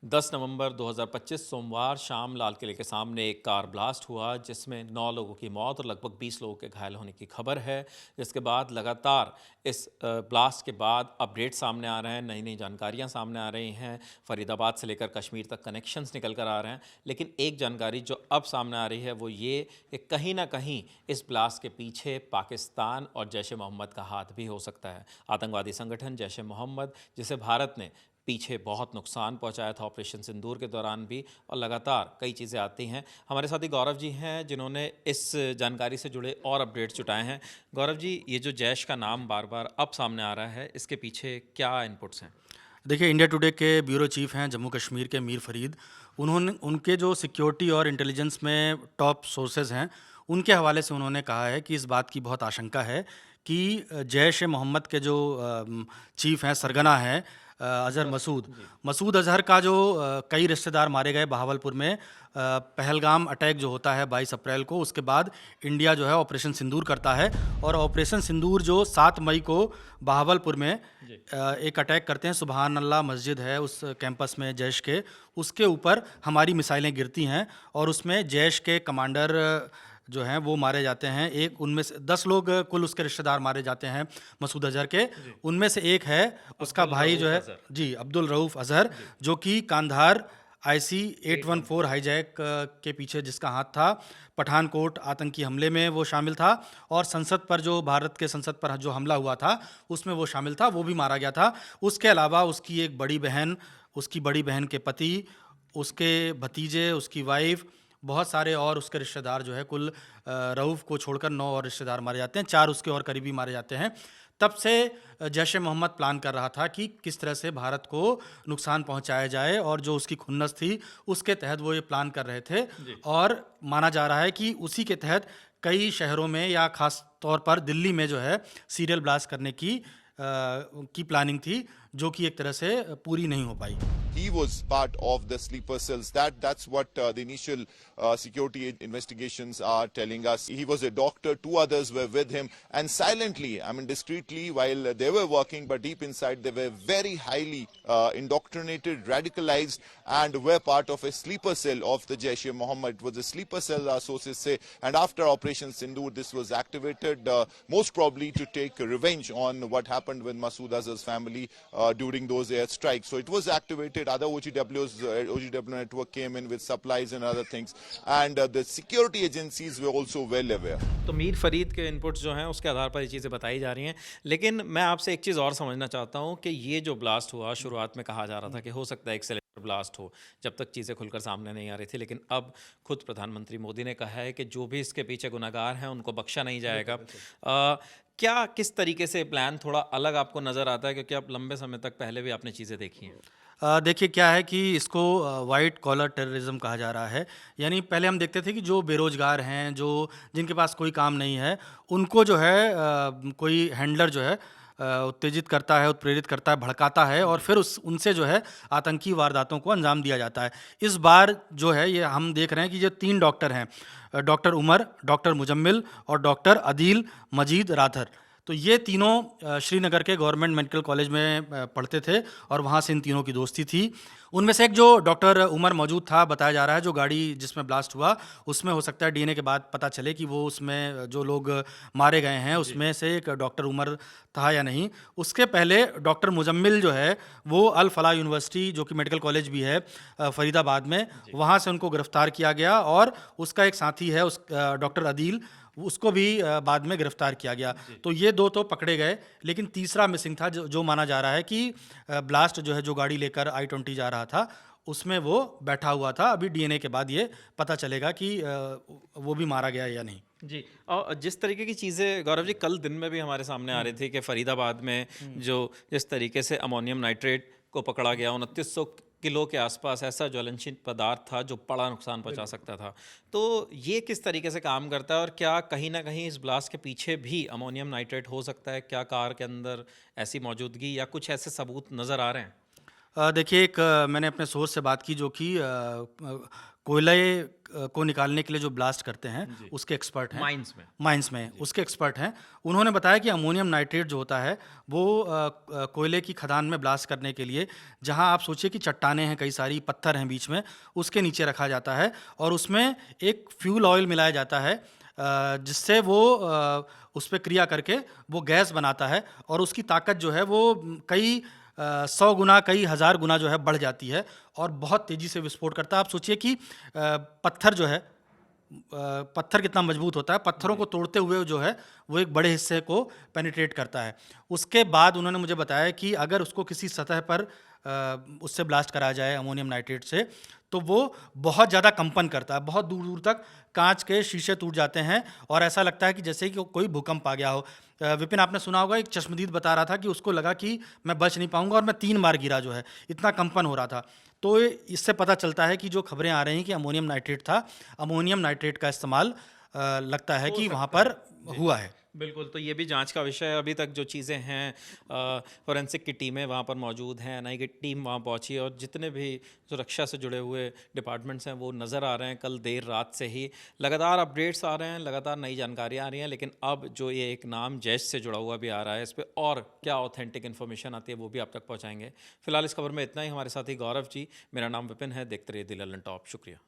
10 नवंबर 2025 सोमवार शाम लाल किले के सामने एक कार ब्लास्ट हुआ जिसमें 9 लोगों की मौत और लगभग 20 लोगों के घायल होने की खबर है। जिसके बाद लगातार इस ब्लास्ट के बाद अपडेट सामने आ रहे हैं, नई नई जानकारियां सामने आ रही हैं। फरीदाबाद से लेकर कश्मीर तक कनेक्शंस निकल कर आ रहे हैं, लेकिन एक जानकारी जो अब सामने आ रही है वो ये कि कहीं ना कहीं इस ब्लास्ट के पीछे पाकिस्तान और जैश ए मोहम्मद का हाथ भी हो सकता है। आतंकवादी संगठन जैश ए मोहम्मद, जिसे भारत ने पीछे बहुत नुकसान पहुंचाया था ऑपरेशन सिंदूर के दौरान भी, और लगातार कई चीज़ें आती हैं। हमारे साथ ही गौरव जी हैं जिन्होंने इस जानकारी से जुड़े और अपडेट्स जुटाए हैं। गौरव जी, ये जो जैश का नाम बार बार अब सामने आ रहा है, इसके पीछे क्या इनपुट्स हैं? देखिए, इंडिया टुडे के ब्यूरो चीफ हैं जम्मू कश्मीर के मीर फरीद। उनके जो सिक्योरिटी और इंटेलिजेंस में टॉप सोर्सेज हैं, उनके हवाले से उन्होंने कहा है कि इस बात की बहुत आशंका है कि जैश ए मोहम्मद के जो चीफ हैं, सरगना हैं, अज़हर मसूद जी। मसूद अज़हर का जो कई रिश्तेदार मारे गए बहावलपुर में। पहलगाम अटैक जो होता है 22 अप्रैल को, उसके बाद इंडिया जो है ऑपरेशन सिंदूर करता है, और ऑपरेशन सिंदूर जो 7 मई को बहावलपुर में जी। एक अटैक करते हैं। सुबहान अल्लाह मस्जिद है उस कैंपस में जैश के, उसके ऊपर हमारी मिसाइलें गिरती हैं और उसमें जैश के कमांडर जो हैं वो मारे जाते हैं। एक उनमें से 10 लोग कुल उसके रिश्तेदार मारे जाते हैं मसूद अजहर के। जी। उनमें से एक है उसका अब्दुल भाई जो रऊफ है, अजहर। जी, अब्दुल रऊफ अजहर, जी। जो कि कांधार आईसी 814। 814 हाईजैक के पीछे जिसका हाथ था, पठानकोट आतंकी हमले में वो शामिल था, और संसद पर जो भारत के संसद पर जो हमला हुआ था उसमें वो शामिल था, वो भी मारा गया था। उसके अलावा उसकी एक बड़ी बहन, उसकी बड़ी बहन के पति, उसके भतीजे, उसकी वाइफ, बहुत सारे और उसके रिश्तेदार जो है, कुल रऊफ़ को छोड़कर 9 और रिश्तेदार मारे जाते हैं, 4 उसके और करीबी मारे जाते हैं। तब से जैश ए मोहम्मद प्लान कर रहा था कि किस तरह से भारत को नुकसान पहुंचाया जाए, और जो उसकी खुन्नस थी उसके तहत वो ये प्लान कर रहे थे। जी। और माना जा रहा है कि उसी के तहत कई शहरों में, या खास तौर पर दिल्ली में जो है, सीरियल ब्लास्ट करने की प्लानिंग थी, जो कि एक तरह से पूरी नहीं हो पाई। He was part of the sleeper cells. That's what the initial security investigations are telling us. He was a doctor. 2 others were with him, and silently, I mean discreetly, while they were working, but deep inside they were very highly indoctrinated, radicalized, and were part of a sleeper cell of the Jaish-e-Mohammed. It was a sleeper cell, our sources say, and after Operation Sindoor, this was activated, most probably to take revenge on what happened with Masood Azhar's family during those air strikes. So it was activated. Other OGW network came in with supplies and other things, and the security agencies were also well aware. तो मीर फरीद के inputs जो हैं उसके आधार पर ये चीज़ें बताई जा रही हैं, लेकिन मैं आपसे एक चीज़ और समझना चाहता हूँ कि ये जो ब्लास्ट हुआ, शुरुआत में कहा जा रहा था कि हो सकता है एक सिलेंडर ब्लास्ट हो, जब तक चीज़ें खुलकर सामने नहीं आ रही थी, लेकिन अब खुद प्रधानमंत्री मोदी ने कहा है कि जो भी इसके पीछे गुनहगार हैं उनको बख्शा नहीं जाएगा। क्या किस तरीके से प्लान थोड़ा अलग आपको नज़र आता है, क्योंकि आप लंबे समय तक पहले भी आपने चीज़ें देखी हैं? देखिए, क्या है कि इसको वाइट कॉलर टेररिज्म कहा जा रहा है। यानी पहले हम देखते थे कि जो बेरोजगार हैं, जो जिनके पास कोई काम नहीं है, उनको जो है कोई हैंडलर जो है उत्तेजित करता है, उत्प्रेरित करता है, भड़काता है, और फिर उस उनसे जो है आतंकी वारदातों को अंजाम दिया जाता है। इस बार जो है ये हम देख रहे हैं कि जो 3 डॉक्टर हैं, डॉक्टर उमर, डॉक्टर मुजम्मिल और डॉक्टर अदील मजीद राथर, तो ये तीनों श्रीनगर के गवर्नमेंट मेडिकल कॉलेज में पढ़ते थे, और वहाँ से इन तीनों की दोस्ती थी। उनमें से एक जो डॉक्टर उमर मौजूद था, बताया जा रहा है, जो गाड़ी जिसमें ब्लास्ट हुआ उसमें हो सकता है डीएनए के बाद पता चले कि वो उसमें जो लोग मारे गए हैं जी। उसमें से एक डॉक्टर उमर था या नहीं। उसके पहले डॉक्टर मुजम्मिल जो है वो अल फलाह यूनिवर्सिटी, जो कि मेडिकल कॉलेज भी है फरीदाबाद में, जी। वहाँ से उनको गिरफ्तार किया गया, और उसका एक साथी है डॉक्टर अदील, उसको भी बाद में गिरफ्तार किया गया। जी। तो ये 2 तो पकड़े गए, लेकिन तीसरा मिसिंग था, जो माना जा रहा है कि ब्लास्ट जो है, जो गाड़ी लेकर I-20 जा रहा था, उसमें वो बैठा हुआ था। अभी डीएनए के बाद ये पता चलेगा कि वो भी मारा गया या नहीं। जी। और जिस तरीके की चीज़ें गौरव जी कल दिन में भी हमारे सामने आ रही थी कि फरीदाबाद में जो जिस तरीके से अमोनियम नाइट्रेट को पकड़ा गया, 2900 किलो के आसपास ऐसा ज्वलनशील पदार्थ था जो बड़ा नुकसान पहुंचा सकता था। तो ये किस तरीके से काम करता है, और क्या कहीं ना कहीं इस ब्लास्ट के पीछे भी अमोनियम नाइट्रेट हो सकता है? क्या कार के अंदर ऐसी मौजूदगी या कुछ ऐसे सबूत नज़र आ रहे हैं? देखिए, एक मैंने अपने सोर्स से बात की, जो कि कोयले को निकालने के लिए जो ब्लास्ट करते हैं उसके एक्सपर्ट हैं, माइंस में उसके एक्सपर्ट हैं। उन्होंने बताया कि अमोनियम नाइट्रेट जो होता है वो कोयले की खदान में ब्लास्ट करने के लिए, जहां आप सोचिए कि चट्टानें हैं, कई सारी पत्थर हैं बीच में, उसके नीचे रखा जाता है और उसमें एक फ्यूल ऑयल मिलाया जाता है जिससे वो उस पर क्रिया करके वो गैस बनाता है और उसकी ताकत जो है वो कई 100 गुना, कई हज़ार गुना जो है बढ़ जाती है और बहुत तेज़ी से विस्फोट करता है। आप सोचिए कि पत्थर जो है, पत्थर कितना मजबूत होता है, पत्थरों को तोड़ते हुए जो है वो एक बड़े हिस्से को पेनिट्रेट करता है। उसके बाद उन्होंने मुझे बताया कि अगर उसको किसी सतह पर उससे ब्लास्ट करा जाए अमोनियम नाइट्रेट से, तो वो बहुत ज़्यादा कंपन करता है, बहुत दूर दूर तक कांच के शीशे टूट जाते हैं और ऐसा लगता है कि जैसे कि कोई भूकंप आ गया हो। विपिन, आपने सुना होगा, एक चश्मदीद बता रहा था कि उसको लगा कि मैं बच नहीं पाऊंगा और मैं 3 बार गिरा, जो है इतना कंपन हो रहा था। तो इससे पता चलता है कि जो खबरें आ रही हैं कि अमोनियम नाइट्रेट था, अमोनियम नाइट्रेट का इस्तेमाल लगता है कि वहाँ पर हुआ है। बिल्कुल, तो ये भी जांच का विषय है। अभी तक जो चीज़ें हैं, फोरेंसिक की टीमें वहाँ पर मौजूद हैं, एनआईए की टीम वहाँ पहुँची और जितने भी सुरक्षा से जुड़े हुए डिपार्टमेंट्स हैं वो नज़र आ रहे हैं। कल देर रात से ही लगातार अपडेट्स आ रहे हैं, लगातार नई जानकारियाँ आ रही हैं, लेकिन अब जो ये एक नाम जैश से जुड़ा हुआ भी आ रहा है, इस पर और क्या ऑथेंटिक इन्फॉर्मेशन आती है वो भी आप तक पहुँचाएंगे। फिलहाल इस खबर में इतना ही। हमारे साथी गौरव जी, मेरा नाम विपिन है। देखते रहिए दी लल्लन टॉप। शुक्रिया।